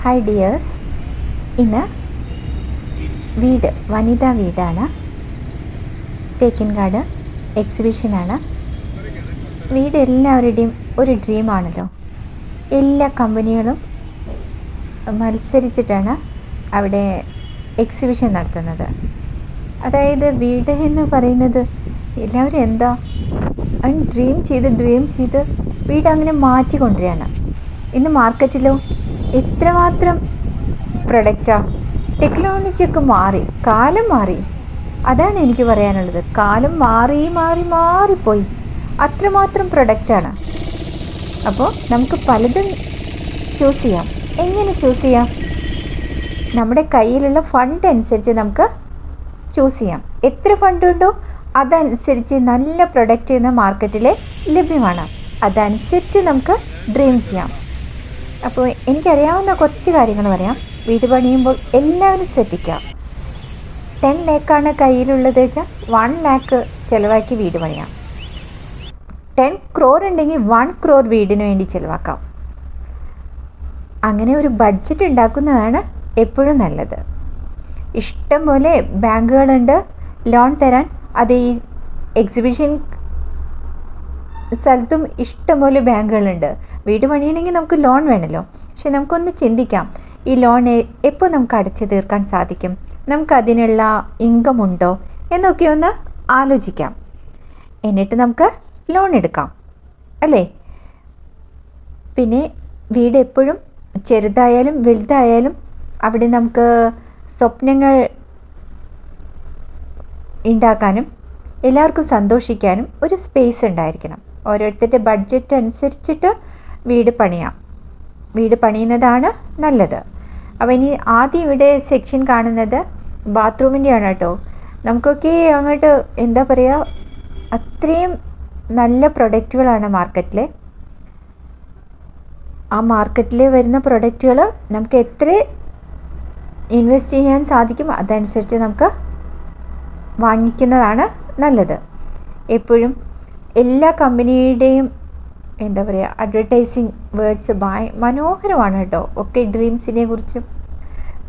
Hi dears, ഇന്ന് വനിതാ വീടാണ്. തേക്കിൻകാട് എക്സിബിഷനാണ്. വീട് എല്ലാവരുടെയും ഒരു ഡ്രീമാണല്ലോ. എല്ലാ കമ്പനികളും മത്സരിച്ചിട്ടാണ് അവിടെ എക്സിബിഷൻ നടത്തുന്നത്. അതായത് വീട് എന്ന് പറയുന്നത് എല്ലാവരും എന്താ ഡ്രീം ചെയ്ത് വീട് അങ്ങനെ മാറ്റിക്കൊണ്ടിരിക്കുകയാണ്. ഇന്ന് മാർക്കറ്റിലോ എത്രമാത്രം പ്രൊഡക്റ്റാണ്. ടെക്നോളജിയൊക്കെ മാറി, കാലം മാറി. അതാണ് എനിക്ക് പറയാനുള്ളത്. കാലം മാറിപ്പോയി. അത്രമാത്രം പ്രൊഡക്റ്റാണ്. അപ്പോൾ നമുക്ക് പലതും ചൂസ് ചെയ്യാം. എങ്ങനെ ചൂസ് ചെയ്യാം? നമ്മുടെ കയ്യിലുള്ള ഫണ്ട് അനുസരിച്ച് നമുക്ക് ചൂസ് ചെയ്യാം. എത്ര ഫണ്ടുണ്ടോ അതനുസരിച്ച് നല്ല പ്രൊഡക്റ്റ് ഇന്ന് മാർക്കറ്റിൽ ലഭ്യമാണ്. അതനുസരിച്ച് നമുക്ക് ഡ്രീം ചെയ്യാം. അപ്പോൾ എനിക്കറിയാവുന്ന കുറച്ച് കാര്യങ്ങൾ പറയാം. വീട് പണിയുമ്പോൾ എല്ലാവരും ശ്രദ്ധിക്കാം. 10 ലാക്കാണ് കയ്യിലുള്ളത് വെച്ചാൽ 1 ലാക്ക് ചിലവാക്കി വീട് പണിയാം. 10 crore ഉണ്ടെങ്കിൽ 1 crore വീടിന് വേണ്ടി ചിലവാക്കാം. അങ്ങനെ ഒരു ബഡ്ജറ്റ് ഉണ്ടാക്കുന്നതാണ് എപ്പോഴും നല്ലത്. ഇഷ്ടം പോലെ ബാങ്കുകളുണ്ട് ലോൺ തരാൻ. അത് ഈ എക്സിബിഷൻ സ്ഥലത്തും ഇഷ്ടംപോലെ ബാങ്കുകളുണ്ട്. വീട് പണിയണമെങ്കിൽ നമുക്ക് ലോൺ വേണമല്ലോ. പക്ഷെ നമുക്കൊന്ന് ചിന്തിക്കാം, ഈ ലോൺ എപ്പോൾ നമുക്ക് അടച്ചു തീർക്കാൻ സാധിക്കും, നമുക്കതിനുള്ള ഇൻകം ഉണ്ടോ എന്നൊക്കെ ഒന്ന് ആലോചിക്കാം. എന്നിട്ട് നമുക്ക് ലോൺ എടുക്കാം, അല്ലേ? പിന്നെ വീട് എപ്പോഴും ചെറുതായാലും വലുതായാലും അവിടെ നമുക്ക് സ്വപ്നങ്ങൾ ഉണ്ടാക്കാനും എല്ലാവർക്കും സന്തോഷിക്കാനും ഒരു സ്പേസ് ഉണ്ടായിരിക്കണം. ഓരോരുത്തരുടെ ബഡ്ജറ്റ് അനുസരിച്ചിട്ട് വീട് പണിയുന്നതാണ് നല്ലത്. അപ്പോൾ ഇനി ആദ്യം ഇവിടെ സെക്ഷൻ കാണുന്നത് ബാത്റൂമിൻ്റെയാണ് കേട്ടോ. നമുക്കൊക്കെ അങ്ങോട്ട് എന്താ പറയുക, അത്രയും നല്ല പ്രൊഡക്റ്റുകളാണ് മാർക്കറ്റിൽ. ആ മാർക്കറ്റിൽ വരുന്ന പ്രൊഡക്റ്റുകൾ നമുക്ക് എത്ര ഇൻവെസ്റ്റ് ചെയ്യാൻ സാധിക്കും അതനുസരിച്ച് നമുക്ക് വാങ്ങിക്കുന്നതാണ് നല്ലത്. എപ്പോഴും എല്ലാ കമ്പനിയുടെയും എന്താ പറയുക, അഡ്വർടൈസിങ് വേർഡ്സ് മനോഹരമാണ് കേട്ടോ. ഒക്കെ ഡ്രീംസിനെ കുറിച്ചും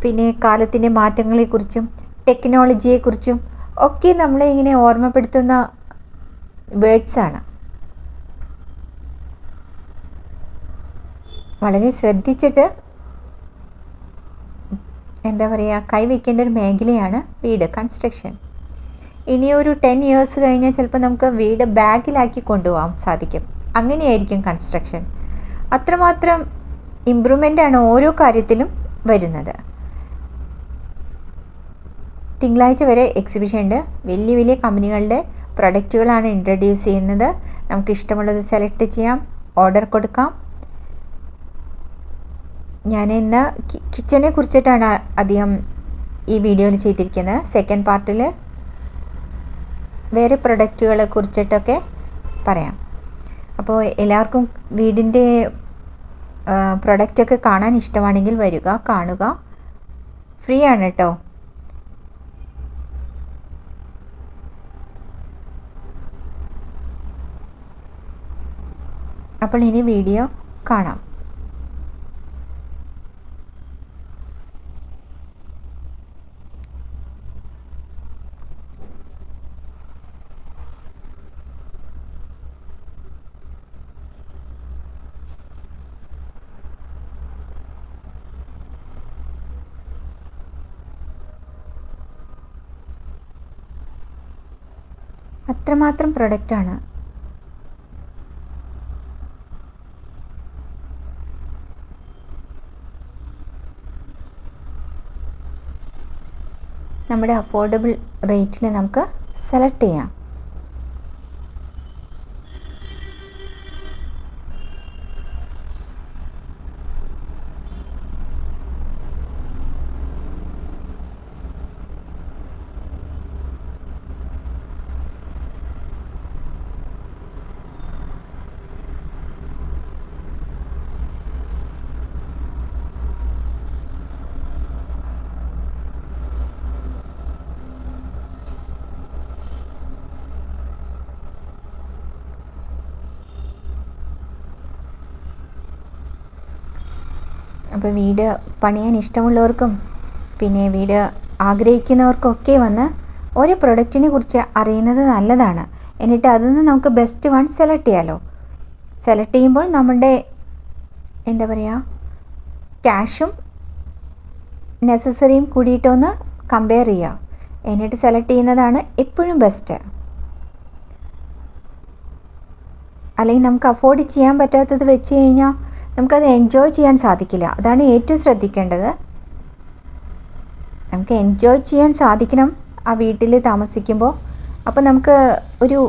പിന്നെ കാലത്തിൻ്റെ മാറ്റങ്ങളെക്കുറിച്ചും ടെക്നോളജിയെക്കുറിച്ചും ഒക്കെ നമ്മളെ ഇങ്ങനെ ഓർമ്മപ്പെടുത്തുന്ന വേർഡ്സാണ്. വളരെ ശ്രദ്ധിച്ചിട്ട് എന്താ പറയുക, കൈവയ്ക്കേണ്ട ഒരു മേഖലയാണ് വീട് കൺസ്ട്രക്ഷൻ. ഇനി ഒരു 10 years കഴിഞ്ഞാൽ ചിലപ്പോൾ നമുക്ക് വീട് ബാഗിലാക്കി കൊണ്ടുപോകാൻ സാധിക്കും. അങ്ങനെയായിരിക്കും കൺസ്ട്രക്ഷൻ. അത്രമാത്രം ഇമ്പ്രൂവ്മെൻ്റാണ് ഓരോ കാര്യത്തിലും വരുന്നത്. തിങ്കളാഴ്ച വരെ എക്സിബിഷൻ ഉണ്ട്. വലിയ വലിയ കമ്പനികളുടെ പ്രൊഡക്റ്റുകളാണ് ഇൻട്രൊഡ്യൂസ് ചെയ്യുന്നത്. നമുക്ക് ഇഷ്ടമുള്ളത് സെലക്ട് ചെയ്യാം, ഓർഡർ കൊടുക്കാം. ഞാൻ ഇന്ന് കിച്ചനെ കുറിച്ചിട്ടാണ് അധികം ഈ വീഡിയോയിൽ ചെയ്തിരിക്കുന്നത്. സെക്കൻഡ് പാർട്ടിൽ വേറെ പ്രൊഡക്റ്റുകളെ കുറിച്ചിട്ടൊക്കെ പറയാം. അപ്പോൾ എല്ലാവർക്കും വീടിൻ്റെ പ്രൊഡക്റ്റൊക്കെ കാണാൻ ഇഷ്ടമാണെങ്കിൽ വരിക, കാണുക. ഫ്രീ ആണ് കേട്ടോ. അപ്പോൾ ഇനി വീഡിയോ കാണാം. അത്രമാത്രം പ്രൊഡക്റ്റാണ്. നമ്മുടെ അഫോർഡബിൾ റേറ്റിൽ നമുക്ക് സെലക്ട് ചെയ്യാം. അപ്പോൾ വീട് പണിയാൻ ഇഷ്ടമുള്ളവർക്കും പിന്നെ വീട് ആഗ്രഹിക്കുന്നവർക്കൊക്കെ വന്ന് ഓരോ പ്രൊഡക്റ്റിനെ കുറിച്ച് അറിയുന്നത് നല്ലതാണ്. എന്നിട്ട് അതിൽ നിന്ന് നമുക്ക് ബെസ്റ്റ് വൺ സെലക്ട് ചെയ്യാമല്ലോ. സെലക്ട് ചെയ്യുമ്പോൾ നമ്മുടെ എന്താ പറയുക, ക്യാഷും നെസസറിയും കൂടിയിട്ടൊന്ന് കമ്പയർ ചെയ്യുക. എന്നിട്ട് സെലക്ട് ചെയ്യുന്നതാണ് എപ്പോഴും ബെസ്റ്റ്. അല്ലെങ്കിൽ നമുക്ക് അഫോർഡ് ചെയ്യാൻ പറ്റാത്തത് വെച്ച് കഴിഞ്ഞാൽ നമുക്കത് എൻജോയ് ചെയ്യാൻ സാധിക്കില്ല. അതാണ് ഏറ്റവും ശ്രദ്ധിക്കേണ്ടത്. നമുക്ക് എൻജോയ് ചെയ്യാൻ സാധിക്കണം ആ വീട്ടിൽ താമസിക്കുമ്പോൾ. അപ്പോൾ നമുക്ക് ഒരു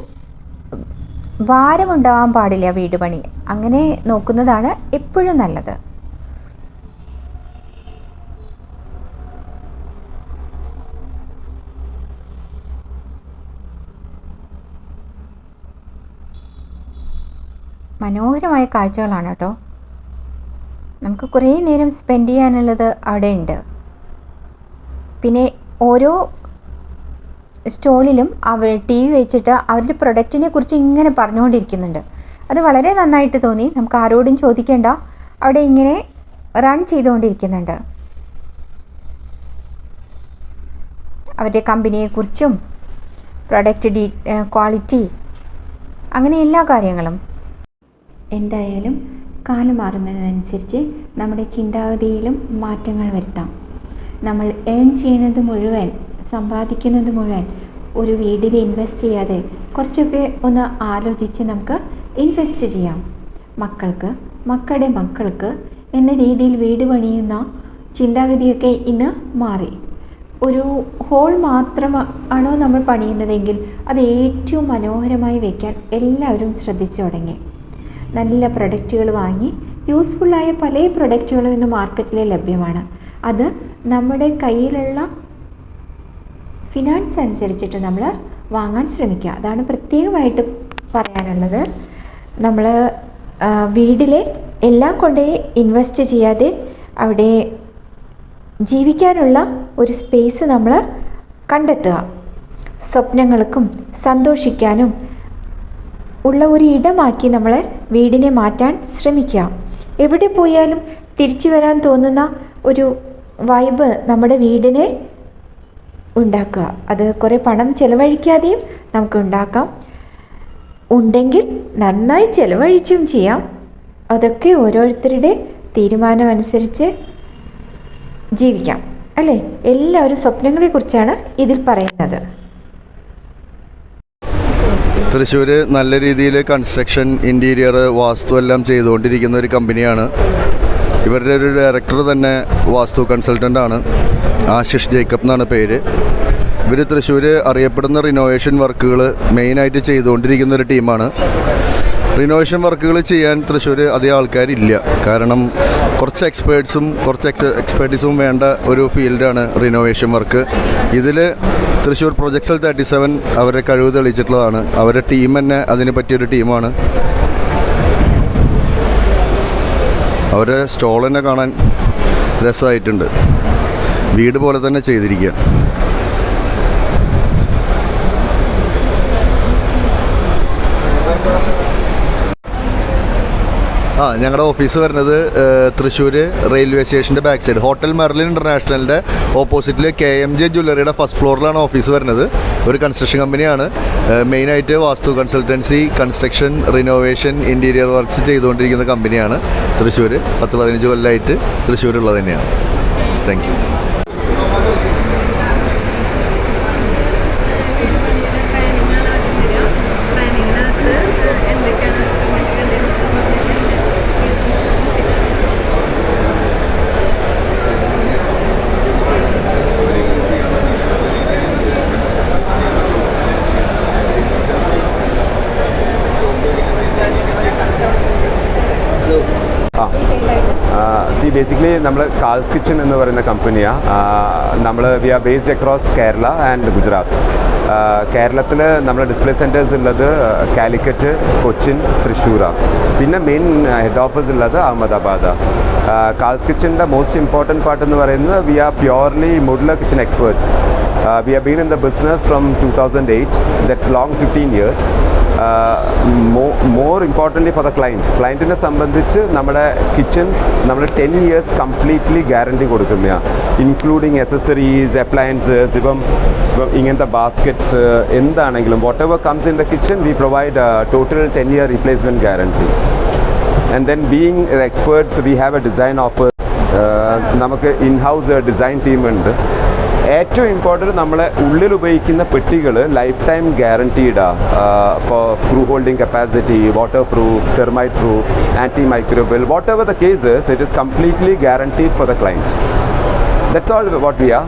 ഭാരമുണ്ടാവാൻ പാടില്ല വീട് പണി. അങ്ങനെ നോക്കുന്നതാണ് എപ്പോഴും നല്ലത്. മനോഹരമായ കാഴ്ചകളാണ് കേട്ടോ. നമുക്ക് കുറേ നേരം സ്പെൻഡ് ചെയ്യാനുള്ളത് അവിടെ ഉണ്ട്. പിന്നെ ഓരോ സ്റ്റോളിലും അവർ ടി വി വെച്ചിട്ട് അവരുടെ പ്രൊഡക്റ്റിനെ കുറിച്ച് ഇങ്ങനെ പറഞ്ഞുകൊണ്ടിരിക്കുന്നുണ്ട്. അത് വളരെ നന്നായിട്ട് തോന്നി. നമുക്ക് ആരോടും ചോദിക്കേണ്ട, അവിടെ ഇങ്ങനെ റൺ ചെയ്തുകൊണ്ടിരിക്കുന്നുണ്ട്. അവരുടെ കമ്പനിയെക്കുറിച്ചും പ്രൊഡക്റ്റ് ക്വാളിറ്റി അങ്ങനെ എല്ലാ കാര്യങ്ങളും. എന്തായാലും കാലം മാറുന്നതിനനുസരിച്ച് നമ്മുടെ ചിന്താഗതിയിലും മാറ്റങ്ങൾ വരുത്താം. നമ്മൾ ഏൺ ചെയ്യുന്നത് മുഴുവൻ, സമ്പാദിക്കുന്നത് മുഴുവൻ ഒരു വീടിൽ ഇൻവെസ്റ്റ് ചെയ്യാതെ കുറച്ചൊക്കെ ഒന്ന് ആലോചിച്ച് നമുക്ക് ഇൻവെസ്റ്റ് ചെയ്യാം. മക്കൾക്ക്, മക്കളുടെ മക്കൾക്ക് എന്ന രീതിയിൽ വീട് പണിയുന്ന ചിന്താഗതിയൊക്കെ ഇന്ന് മാറി. ഒരു ഹോൾ മാത്രമാണോ നമ്മൾ പണിയുന്നതെങ്കിൽ അത് ഏറ്റവും മനോഹരമായി വയ്ക്കാൻ എല്ലാവരും ശ്രദ്ധിച്ചു തുടങ്ങി. നല്ല പ്രൊഡക്റ്റുകൾ വാങ്ങി, യൂസ്ഫുള്ളായ പല പ്രൊഡക്റ്റുകളും ഇന്ന് മാർക്കറ്റിൽ ലഭ്യമാണ്. അത് നമ്മുടെ കയ്യിലുള്ള ഫിനാൻസ് അനുസരിച്ചിട്ട് നമ്മൾ വാങ്ങാൻ ശ്രമിക്കുക. അതാണ് പ്രത്യേകമായിട്ട് പറയാനുള്ളത്. നമ്മൾ വീട്ടിലെ എല്ലാം കൊണ്ടുപോയി ഇൻവെസ്റ്റ് ചെയ്യാതെ അവിടെ ജീവിക്കാനുള്ള ഒരു സ്പേസ് നമ്മൾ കണ്ടെത്തുക. സ്വപ്നങ്ങൾക്കും സന്തോഷിക്കാനും ഉള്ള ഒരു ഇടമാക്കി നമ്മൾ വീടിനെ മാറ്റാൻ ശ്രമിക്കുക. എവിടെ പോയാലും തിരിച്ചു വരാൻ തോന്നുന്ന ഒരു വൈബ് നമ്മുടെ വീടിനെ ഉണ്ടാക്കുക. അത് കുറേ പണം ചിലവഴിക്കാതെയും നമുക്ക് ഉണ്ടാക്കാം. ഉണ്ടെങ്കിൽ നന്നായി ചിലവഴിച്ചും ചെയ്യാം. അതൊക്കെ ഓരോരുത്തരുടെ തീരുമാനമനുസരിച്ച് ജീവിക്കാം, അല്ലേ? എല്ലാവരും സ്വപ്നങ്ങളെക്കുറിച്ചാണ് ഇതിൽ പറയുന്നത്. തൃശ്ശൂർ നല്ല രീതിയിൽ കൺസ്ട്രക്ഷൻ, ഇൻറ്റീരിയർ, വാസ്തു എല്ലാം ചെയ്തുകൊണ്ടിരിക്കുന്ന ഒരു കമ്പനിയാണ്. ഇവരുടെ ഒരു ഡയറക്ടർ തന്നെ വാസ്തു കൺസൾട്ടൻ്റാണ്. ആശിഷ് ജേക്കബ് എന്നാണ് പേര്. ഇവർ തൃശ്ശൂർ അറിയപ്പെടുന്ന റിനോവേഷൻ വർക്കുകൾ മെയിനായിട്ട് ചെയ്തുകൊണ്ടിരിക്കുന്ന ഒരു ടീമാണ്. റിനോവേഷൻ വർക്കുകൾ ചെയ്യാൻ തൃശ്ശൂർ അധികം ആൾക്കാരില്ല. കാരണം കുറച്ച് എക്സ്പേർട്ടീസും വേണ്ട ഒരു ഫീൽഡാണ് റിനോവേഷൻ വർക്ക്. ഇതിൽ തൃശ്ശൂർ പ്രൊജക്ട്സൽ 37 അവരുടെ കഴിവ് തെളിയിച്ചിട്ടുള്ളതാണ്. അവരുടെ ടീം തന്നെ അതിന് പറ്റിയൊരു ടീമാണ്. അവരുടെ സ്റ്റോൾ തന്നെ കാണാൻ രസമായിട്ടുണ്ട്. വീട് പോലെ തന്നെ ചെയ്തിരിക്കുക. ഞങ്ങളുടെ ഓഫീസ് വരുന്നത് തൃശ്ശൂർ റെയിൽവേ സ്റ്റേഷൻ്റെ ബാക്ക് സൈഡ് ഹോട്ടൽ മെർലിൻ ഇൻ്റർനാഷണലിൻ്റെ ഓപ്പോസിറ്റിൽ KMJ ജ്വല്ലറിയുടെ ഫസ്റ്റ് ഫ്ലോറിലാണ് ഓഫീസ് വരുന്നത്. ഒരു കൺസ്ട്രക്ഷൻ കമ്പനിയാണ്. മെയിനായിട്ട് vastu consultancy, construction, renovation, interior works ചെയ്തുകൊണ്ടിരിക്കുന്ന കമ്പനിയാണ്. തൃശ്ശൂർ 10-15 കൊല്ലമായിട്ട് തൃശ്ശൂരുള്ളത് തന്നെയാണ്. Thank you. ബേസിക്കലി നമ്മൾ കാൾസ് കിച്ചൺ എന്ന് പറയുന്ന കമ്പനിയാണ്. We are based across Kerala and Gujarat. കേരളത്തിൽ നമ്മുടെ ഡിസ്പ്ലേ സെൻറ്റേഴ്സ് ഉള്ളത് കാലിക്കറ്റ്, കൊച്ചിൻ, തൃശ്ശൂരാണ്. പിന്നെ മെയിൻ ഹെഡ് ഓഫീസ് ഉള്ളത് അഹമ്മദാബാദ്. കാൾസ് കിച്ചൻ്റെ മോസ്റ്റ് ഇമ്പോർട്ടൻറ്റ് പാർട്ട് എന്ന് പറയുന്നത് we are purely modular kitchen experts. We have been in the business from 2008. That's long 15 years. More importantly for the ക്ലയൻറ്റിനെ സംബന്ധിച്ച് നമ്മുടെ കിച്ചൺസ് നമ്മൾ 10 years കംപ്ലീറ്റ്ലി ഗ്യാരണ്ടി കൊടുക്കുന്നതാണ്, including accessories, appliances, ഇപ്പം ഇങ്ങനത്തെ ബാസ്ക്കറ്റ്സ് എന്താണെങ്കിലും whatever comes in the kitchen we provide total 10-year replacement guarantee. And then being experts we have a design of നമുക്ക് in house design ടീമുണ്ട്. ഏറ്റവും important നമ്മളെ ഉള്ളിൽ ഉപയോഗിക്കുന്ന പെട്ടികൾ ലൈഫ് ടൈം ഗ്യാരണ്ടീഡാണ്. ഇപ്പോൾ screw holding capacity, waterproof, termite proof, antimicrobial, whatever the cases it is completely guaranteed for the client. That's all what we are.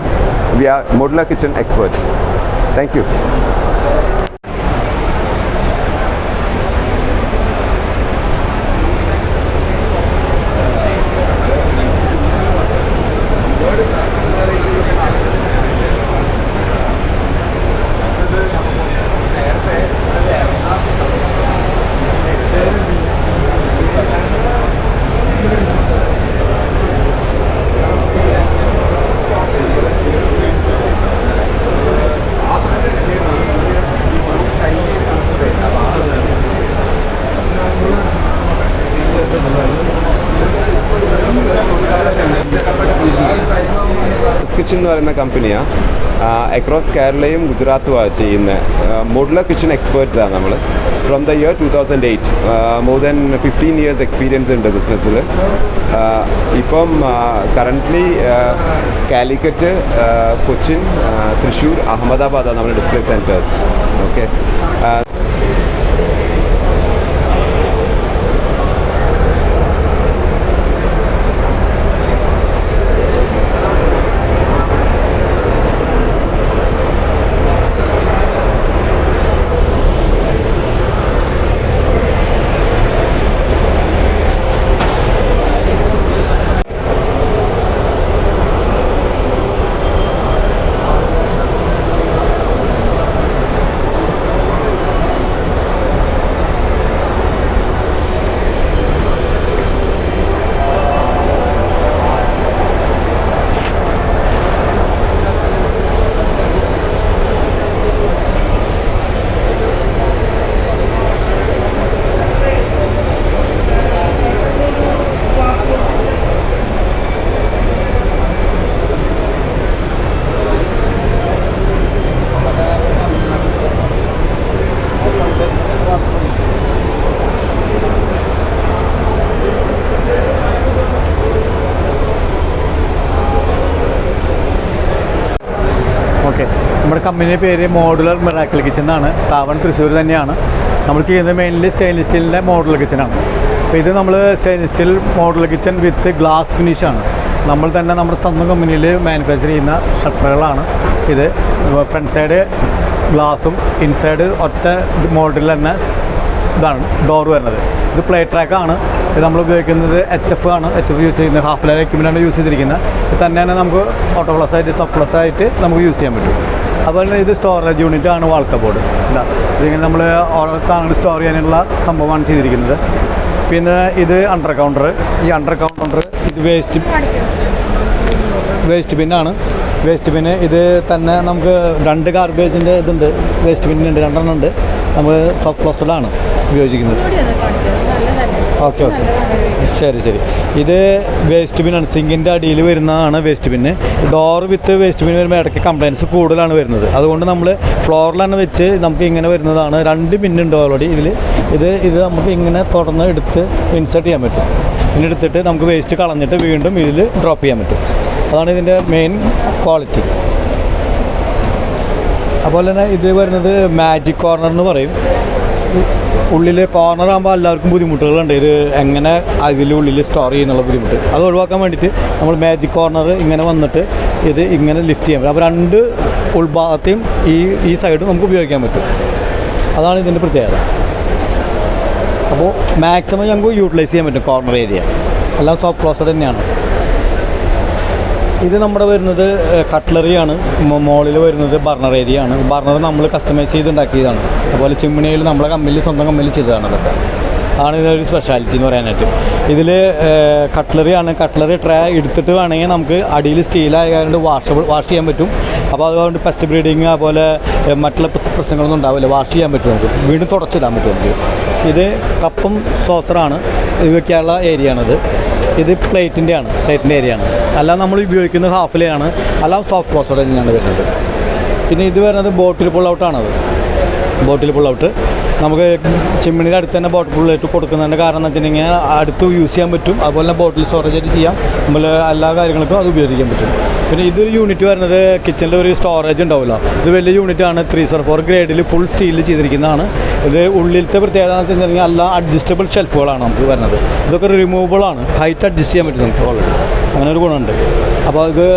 We are modular kitchen experts. Thank you. Kitchen എന്ന് പറയുന്ന കമ്പനിയാണ് across കേരളയും ഗുജറാത്തുമാണ് ചെയ്യുന്നത്. Modular kitchen എക്സ്പേർട്സാണ് നമ്മൾ. From the year 2008 more than 15 years experience ഉണ്ട് ബിസിനസ്സിൽ. ഇപ്പം currently Calicut, Cochin, Thrissur, അഹമ്മദാബാദാണ് നമ്മുടെ display centres. Okay. Okay, നമ്മുടെ കമ്പനിയുടെ പേര് മോഡുലർ മിറാക്കിൾ കിച്ചൺ എന്നാണ്. സ്ഥാപനം തൃശ്ശൂർ തന്നെയാണ്. നമ്മൾ ചെയ്യുന്നത് മെയിൻലി സ്റ്റെയിൻലെസ് സ്റ്റീലിൻ്റെ മോഡുലർ കിച്ചണാണ്. അപ്പോൾ ഇത് നമ്മൾ stainless steel modular kitchen with glass ഫിനിഷാണ്. നമ്മൾ തന്നെ നമ്മുടെ സ്വന്തം കമ്പനിയിൽ മാനുഫാക്ചർ ചെയ്യുന്ന ഷട്ടറുകളാണ് ഇത്. ഫ്രണ്ട് സൈഡ് ഗ്ലാസും ഇൻസൈഡ് ഒറ്റ മോഡലിൽ തന്നെ ഇതാണ് ഡോർ വരുന്നത്. ഇത് പ്ലേ ട്രാക്കാണ്. ഇത് നമ്മൾ ഉപയോഗിക്കുന്നത് HF ആണ്. HF യൂസ് ചെയ്യുന്നത് ഹാഫ് ലൈൻ എക്യുപ്മെൻ്റാണ് യൂസ് ചെയ്തിരിക്കുന്നത്. ഇത് തന്നെയാണ് നമുക്ക് ഓട്ടോ പ്ലസ് ആയിട്ട് സബ് പ്ലസ് ആയിട്ട് നമുക്ക് യൂസ് ചെയ്യാൻ പറ്റും. അതുപോലെ ഇത് സ്റ്റോറേജ് യൂണിറ്റ് ആണ്. വാൾ കബോർഡ് ഇല്ല, ഇതിങ്ങനെ നമ്മൾ ഓരോ സാധനങ്ങൾ സ്റ്റോർ ചെയ്യാനുള്ള സംഭവമാണ് ചെയ്തിരിക്കുന്നത്. പിന്നെ ഇത് അണ്ടർ കൗണ്ടർ. ഈ അണ്ടർ കൗണ്ടർ ഇത് വേസ്റ്റ് ബിന്നാണ്. വേസ്റ്റ് ബിന്ന് ഇത് തന്നെ നമുക്ക് 2 ഗാർബേജിൻ്റെ ഇതുണ്ട്. വേസ്റ്റ് ബിന്നുണ്ട്, 2 ഉണ്ട്. നമ്മൾ സോഫ്റ്റ് ക്ലോസ്ഡാണ് ഉപയോഗിക്കുന്നത്. ഓക്കെ ഓക്കെ, ശരി ശരി. ഇത് വേസ്റ്റ് ബിന്നാണ്. സിങ്കിൻ്റെ അടിയിൽ വരുന്നതാണ് വേസ്റ്റ് ബിന്ന്. ഡോർ വിത്ത് വേസ്റ്റ് ബിന്ന് വരുമ്പോൾ ഇടയ്ക്ക് കംപ്ലയിൻസ് കൂടുതലാണ് വരുന്നത്. അതുകൊണ്ട് നമ്മൾ ഫ്ലോറിലാണ് വെച്ച് നമുക്ക് ഇങ്ങനെ വരുന്നതാണ്. 2 ബിന്നുണ്ട് ഓൾറെഡി ഇതിൽ. ഇത് നമുക്ക് ഇങ്ങനെ തുറന്ന് എടുത്ത് ഇൻസേർട്ട് ചെയ്യാൻ പറ്റും. പിന്നെ എടുത്തിട്ട് നമുക്ക് വേസ്റ്റ് കളഞ്ഞിട്ട് വീണ്ടും ഇതിൽ ഡ്രോപ്പ് ചെയ്യാൻ പറ്റും. അതാണ് ഇതിൻ്റെ മെയിൻ ക്വാളിറ്റി. അതുപോലെ തന്നെ ഇത് വരുന്നത് മാജിക് കോർണർ എന്ന് പറയും. ഉള്ളിൽ കോർണർ ആകുമ്പോൾ എല്ലാവർക്കും ബുദ്ധിമുട്ടുകളുണ്ട്. ഇത് എങ്ങനെ അതിലുള്ളിൽ സ്റ്റോർ ചെയ്യുന്നുള്ള ബുദ്ധിമുട്ട് അത് ഒഴിവാക്കാൻ വേണ്ടിയിട്ട് നമ്മൾ മാജിക് കോർണർ ഇങ്ങനെ വന്നിട്ട് ഇത് ഇങ്ങനെ ലിഫ്റ്റ് ചെയ്യാൻ പറ്റും. അപ്പോൾ 2 ഉൾഭാഗത്തെയും ഈ സൈഡും നമുക്ക് ഉപയോഗിക്കാൻ പറ്റും. അതാണ് ഇതിൻ്റെ പ്രത്യേകത. അപ്പോൾ മാക്സിമം ഞങ്ങൾക്ക് യൂട്ടിലൈസ് ചെയ്യാൻ പറ്റും കോർണർ ഏരിയ. എല്ലാം സോഫ്റ്റ് ക്ലോസ്ഡ് തന്നെയാണ്. ഇത് നമ്മുടെ വരുന്നത് കട്ട്ലറിയാണ്. മോളിൽ വരുന്നത് ബർണർ ഏരിയ ആണ്. ബർണർ നമ്മൾ കസ്റ്റമൈസ് ചെയ്ത് ഉണ്ടാക്കിയതാണ്. അതുപോലെ ചിമ്മിണിയിൽ നമ്മളെ കമ്പനിയിൽ സ്വന്തം കമ്പനിയിൽ ചെയ്തതാണ്. അതൊക്കെ ആണ് ഇതൊരു സ്പെഷ്യാലിറ്റി എന്ന് പറയാനായിട്ട്. ഇതിൽ കട്ട്ലറി ട്രേ എടുത്തിട്ട് വേണമെങ്കിൽ നമുക്ക് അടിയിൽ സ്റ്റീലായതുകൊണ്ട് വാഷ് ചെയ്യാൻ പറ്റും. അപ്പോൾ അതുകൊണ്ട് പെസ്റ്റ് ബ്രീഡിങ് അതുപോലെ മറ്റുള്ള പ്രശ്നങ്ങളൊന്നും ഉണ്ടാവില്ല. വാഷ് ചെയ്യാൻ പറ്റും, നമുക്ക് വീണ്ടും തുടച്ചിടാൻ പറ്റും നമുക്ക്. ഇത് കപ്പും സോസറാണ് ഇത് വയ്ക്കാനുള്ള ഏരിയ ആണത്. ഇത് പ്ലേറ്റിൻ്റെ ഏരിയ ആണ്. അല്ലാതെ നമ്മൾ ഉപയോഗിക്കുന്നത് ഹാഫിലെയാണ്, അല്ലാതെ സോഫ്റ്റ് ക്ലോസർ തന്നെയാണ് വരുന്നത്. പിന്നെ ഇത് വരുന്നത് ബോട്ടിൽ പുൾ ഔട്ടാണത്. ബോട്ടിൽ പുൾ ഔട്ട് നമുക്ക് ചിമ്മിണിയുടെ അടുത്ത് തന്നെ ബോട്ടിൽ പുൾ ഔട്ട് കൊടുക്കുന്നതിൻ്റെ കാരണം എന്ന് വെച്ചിട്ടുണ്ടെങ്കിൽ അടുത്ത് യൂസ് ചെയ്യാൻ പറ്റും. അതുപോലെ തന്നെ ബോട്ടിൽ സ്റ്റോറേജ് ആയിട്ട് ചെയ്യാം. നമ്മൾ എല്ലാ കാര്യങ്ങൾക്കും അത് ഉപയോഗിക്കാൻ പറ്റും. പിന്നെ ഇതൊരു യൂണിറ്റ് വരുന്നത് കിച്ചണിൽ ഒരു സ്റ്റോറേജ് ഉണ്ടാവുമല്ലോ, ഇത് വലിയ യൂണിറ്റാണ്. 304 ഗ്രേഡിൽ ഫുൾ സ്റ്റീലിൽ ചെയ്തിരിക്കുന്നതാണ്. ഇത് ഉള്ളിലത്തെ പ്രത്യേകത എന്ന് വെച്ചിട്ടുണ്ടെങ്കിൽ എല്ലാ അഡ്ജസ്റ്റബിൾ ഷെൽഫുകളാണ് നമുക്ക് വരുന്നത്. ഇതൊക്കെ റിമൂവബിളാണ്, ഹൈറ്റ് അഡ്ജസ്റ്റ് ചെയ്യാൻ പറ്റും നമുക്ക് ഓൾറെഡി. അങ്ങനെ ഒരു ഗുണമുണ്ട്. അപ്പോൾ ഇത്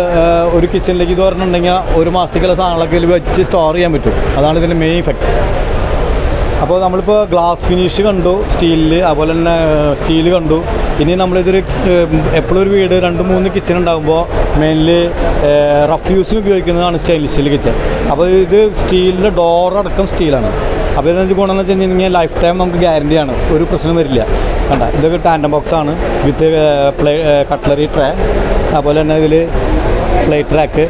ഒരു കിച്ചണിലേക്ക് ഇത് പറഞ്ഞിട്ടുണ്ടെങ്കിൽ ഒരു മാസത്തേക്കുള്ള സാധനങ്ങളൊക്കെ ഇതിൽ വെച്ച് സ്റ്റോർ ചെയ്യാൻ പറ്റും. അതാണ് ഇതിൻ്റെ മെയിൻ ഇഫക്റ്റ്. അപ്പോൾ നമ്മളിപ്പോൾ ഗ്ലാസ് ഫിനിഷ് കണ്ടു, സ്റ്റീലിൽ, അതുപോലെ തന്നെ സ്റ്റീൽ കണ്ടു. ഇനി നമ്മളിതൊരു എപ്പോഴും ഒരു വീട് 2-3 കിച്ചൺ ഉണ്ടാകുമ്പോൾ മെയിൻലി റഫ് യൂസിന് ഉപയോഗിക്കുന്നതാണ് സ്റ്റെയിൻലെസ് സ്റ്റീൽ കിച്ചൺ. അപ്പോൾ ഇത് സ്റ്റീലിൻ്റെ ഡോറടക്കം സ്റ്റീലാണ്. അപ്പോൾ ഇതെന്ത് ഗുണമെന്ന് വെച്ച് കഴിഞ്ഞാൽ ലൈഫ് ടൈം നമുക്ക് ഗ്യാരണ്ടിയാണ്, ഒരു പ്രശ്നം വരില്ല. കണ്ട, ഇതൊക്കെ ടാൻഡം ബോക്സാണ് വിത്ത് കട്ട്ലറി ട്രേ, അതുപോലെ തന്നെ ഇതിൽ പ്ലേറ്റ് റാക്ക്.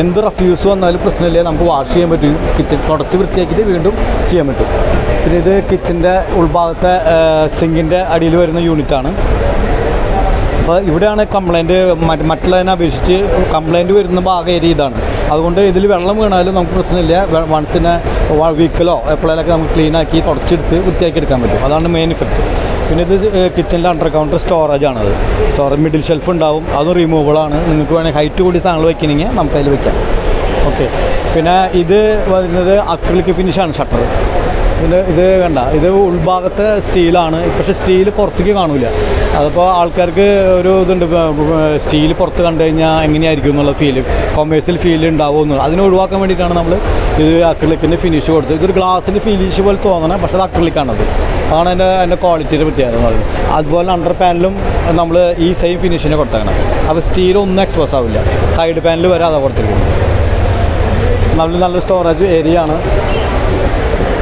എന്ത് റഫ് യൂസ് വന്നാലും പ്രശ്നമില്ല, നമുക്ക് വാഷ് ചെയ്യാൻ പറ്റും. കിച്ചൺ തുടച്ച് വൃത്തിയാക്കിയിട്ട് വീണ്ടും ചെയ്യാൻ പറ്റും. പിന്നെ ഇത് കിച്ചൻ്റെ ഉൾഭാഗത്തെ സിങ്കിൻ്റെ അടിയിൽ വരുന്ന യൂണിറ്റാണ്. അപ്പോൾ ഇവിടെയാണ് കംപ്ലയിൻറ്റ്, മറ്റുള്ളതിനെ അപേക്ഷിച്ച് കംപ്ലയിൻറ്റ് വരുന്ന ഭാഗം ഏരിയ ഇതാണ്. അതുകൊണ്ട് ഇതിൽ വെള്ളം വീണാലും നമുക്ക് പ്രശ്നമില്ല. വൺസിനെ വീക്കിലോ എപ്പോഴേലൊക്കെ നമുക്ക് ക്ലീനാക്കി തുടച്ചെടുത്ത് വൃത്തിയാക്കി എടുക്കാൻ പറ്റും. അതാണ് മെയിൻ ഇഫക്റ്റ്. പിന്നെ ഇത് കിച്ചണിലെ അണ്ടർ കൗണ്ടർ സ്റ്റോറേജ് ആണത്. മിഡിൽ ഷെൽഫ് ഉണ്ടാവും, അതും റിമൂവബിളാണ്. നിങ്ങൾക്ക് വേണമെങ്കിൽ ഹൈറ്റ് കൂടി സാധനങ്ങൾ വയ്ക്കണമെങ്കിൽ നമുക്ക് അതിൽ വയ്ക്കാം. ഓക്കെ. പിന്നെ ഇത് വരുന്നത് അക്രിലിക് ഫിനിഷാണ് ഷട്ടർ. ഇത് കണ്ട, ഇത് ഉൾഭാഗത്തെ സ്റ്റീലാണ്. പക്ഷേ സ്റ്റീൽ പുറത്തേക്ക് കാണില്ല. അതിപ്പോൾ ആൾക്കാർക്ക് ഒരു ഇതുണ്ട്, സ്റ്റീൽ പുറത്ത് കണ്ടു കഴിഞ്ഞാൽ എങ്ങനെയായിരിക്കും എന്നുള്ള ഫീല്, കൊമേഴ്സ്യൽ ഫീൽ ഉണ്ടാവുമെന്നുള്ളത്. അതിനെ ഒഴിവാക്കാൻ വേണ്ടിയിട്ടാണ് നമ്മൾ ഇത് അക്രിലിക്കിൻ്റെ ഫിനിഷ് കൊടുത്തത്. ഇതൊരു ഗ്ലാസിൻ്റെ ഫിനിഷ് പോലെ തോന്നണം, പക്ഷേ അത് അക്രിലിക്കാണത്. അതാണ് അതിൻ്റെ ക്വാളിറ്റിയുടെ പ്രത്യേകത എന്ന് പറയുന്നത്. അതുപോലെ അണ്ടർ പാനലും നമ്മൾ ഈ സെയിം ഫിനിഷിനെ കൊടുത്തേക്കണം. അപ്പോൾ സ്റ്റീൽ ഒന്നും എക്സ്പോസ് ആവില്ല. സൈഡ് പാനൽ വരെ അതാ കൊടുത്തിരിക്കുന്നത്. നല്ല സ്റ്റോറേജ് ഏരിയ ആണ്.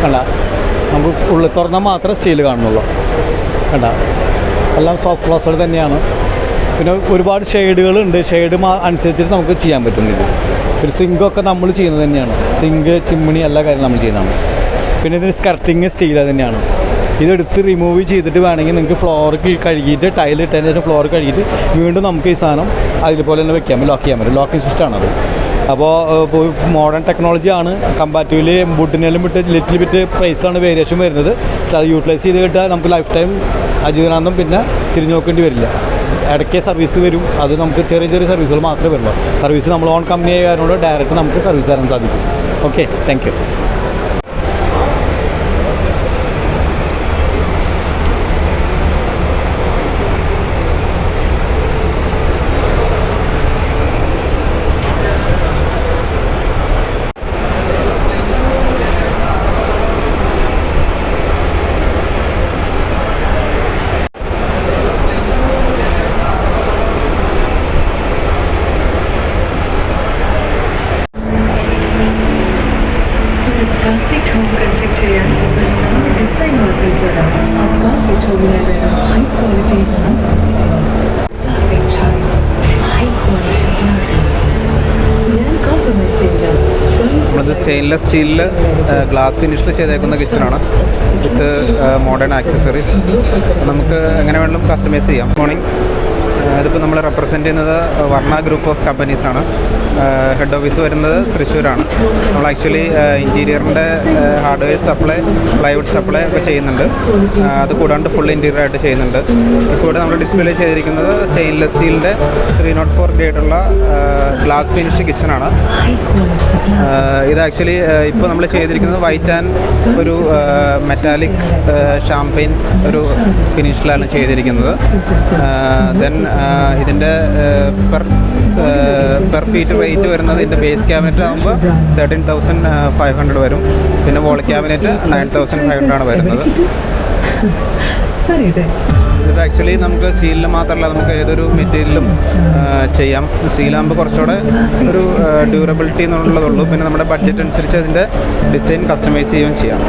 കണ്ട, നമുക്ക് ഉള്ളിൽ തുറന്നാൽ മാത്രമേ സ്റ്റീൽ കാണുന്നുള്ളൂ. കണ്ട, എല്ലാം സോഫ്റ്റ് ക്ലോസർ തന്നെയാണ്. പിന്നെ ഒരുപാട് ഷെയ്ഡുകളുണ്ട്. ഷെയ്ഡ് അനുസരിച്ചിട്ട് നമുക്ക് ചെയ്യാൻ പറ്റും. ഇത് ഒരു സിങ്കൊക്കെ നമ്മൾ ചെയ്യുന്നത് തന്നെയാണ്. സിങ്ക്, ചിമ്മിണി എല്ലാ കാര്യവും നമ്മൾ ചെയ്യുന്നതാണ്. പിന്നെ ഇതിന് സ്കർട്ടിങ് സ്റ്റീൽ തന്നെയാണ്. ഇതെടുത്ത് റിമൂവ് ചെയ്തിട്ട് വേണമെങ്കിൽ നിങ്ങൾക്ക് ഫ്ലോർ കഴുകിയിട്ട് ടൈലിട്ടതിന് ശേഷം ഫ്ലോർ കഴുകിയിട്ട് വീണ്ടും നമുക്ക് ഈ സാധനം അതുപോലെ തന്നെ വെക്കാം, ലോക്ക് ചെയ്യാൻ പറ്റും. ലോക്കിംഗ് സിസ്റ്റമാണത്. അപ്പോൾ മോഡേൺ ടെക്നോളജിയാണ്. കമ്പാരിറ്റീവ്ലി വുഡിനെല്ലാം വിട്ട് ലിറ്റിൽ ബിറ്റ് പ്രൈസാണ് വേരിയേഷൻ വരുന്നത്. പക്ഷേ അത് യൂട്ടിലൈസ് ചെയ്ത് കിട്ടാൽ നമുക്ക് ലൈഫ് ടൈം അജീവനാന്തം പിന്നെ തിരിഞ്ഞു നോക്കേണ്ടി വരില്ല. ഇടയ്ക്ക് സർവീസ് വരും, അത് നമുക്ക് ചെറിയ സർവീസുകൾ മാത്രമേ വരുള്ളൂ. സർവീസ് നമ്മൾ ഓൺ കമ്പനി ആയതുകൊണ്ട് ഡയറക്റ്റ് നമുക്ക് സർവീസ് തരാൻ സാധിക്കും. Okay, thank you. perfect home construct ചെയ്യാൻ ഡിസൈൻ മാത്രമല്ല perfect home high quality perfect choice high quality glasses ഞാൻ കോംപ്രമൈസ് ചെയ്യില്ല. നമ്മളത് സ്റ്റെയിൻലെസ് സ്റ്റീലിൽ ഗ്ലാസ് ഫിനിഷിൽ ചെയ്തേക്കുന്ന കിച്ചണാണ് വിത്ത് മോഡേൺ ആക്സസറീസ്. നമുക്ക് എങ്ങനെ വേണമെങ്കിലും കസ്റ്റമൈസ് ചെയ്യാം. മോർണിംഗ് ഇതിപ്പോൾ നമ്മൾ റെപ്രസെൻ്റ് ചെയ്യുന്നത് വർണ്ണ ഗ്രൂപ്പ് ഓഫ് കമ്പനീസാണ്. ഹെഡ് ഓഫീസ് വരുന്നത് തൃശ്ശൂരാണ്. നമ്മൾ ആക്ച്വലി ഇൻറ്റീരിയറിൻ്റെ ഹാർഡ്വെയർ സപ്ലൈ, പ്ലൈവുഡ് സപ്ലൈ ഒക്കെ ചെയ്യുന്നുണ്ട്. അത് കൂടാണ്ട് ഫുൾ ഇൻറ്റീരിയർ ആയിട്ട് ചെയ്യുന്നുണ്ട്. ഇപ്പോൾ ഇവിടെ നമ്മൾ ഡിസ്പ്ലേ ചെയ്തിരിക്കുന്നത് സ്റ്റെയിൻലെസ് സ്റ്റീലിൻ്റെ 304 ഗ്രേഡുള്ള ഗ്ലാസ് ഫിനിഷ് കിച്ചണാണ്. ഇത് ആക്ച്വലി ഇപ്പോൾ നമ്മൾ ചെയ്തിരിക്കുന്നത് വൈറ്റ് ആൻഡ് ഒരു മെറ്റാലിക് ഷാംപെയിൻ ഒരു ഫിനിഷിലാണ് ചെയ്തിരിക്കുന്നത്. ദെൻ ഇതിൻ്റെ പെർ ഫീറ്റ് റേറ്റ് വരുന്നത് ഇതിൻ്റെ ബേസ് ക്യാബിനറ്റ് ആകുമ്പോൾ 13,500 വരും. പിന്നെ വോൾ ക്യാബിനറ്റ് 9,500 ആണ് വരുന്നത്. ഇത് ആക്ച്വലി നമുക്ക് സ്റ്റീലിൽ മാത്രമല്ല നമുക്ക് ഏതൊരു മെറ്റീരിയലും ചെയ്യാം. സ്റ്റീലാകുമ്പോൾ കുറച്ചുകൂടെ ഒരു ഡ്യൂറബിലിറ്റി എന്നുള്ളതുള്ളൂ. പിന്നെ നമ്മുടെ ബഡ്ജറ്റ് അനുസരിച്ച് അതിൻ്റെ ഡിസൈൻ കസ്റ്റമൈസ് ചെയ്യുകയും ചെയ്യാം.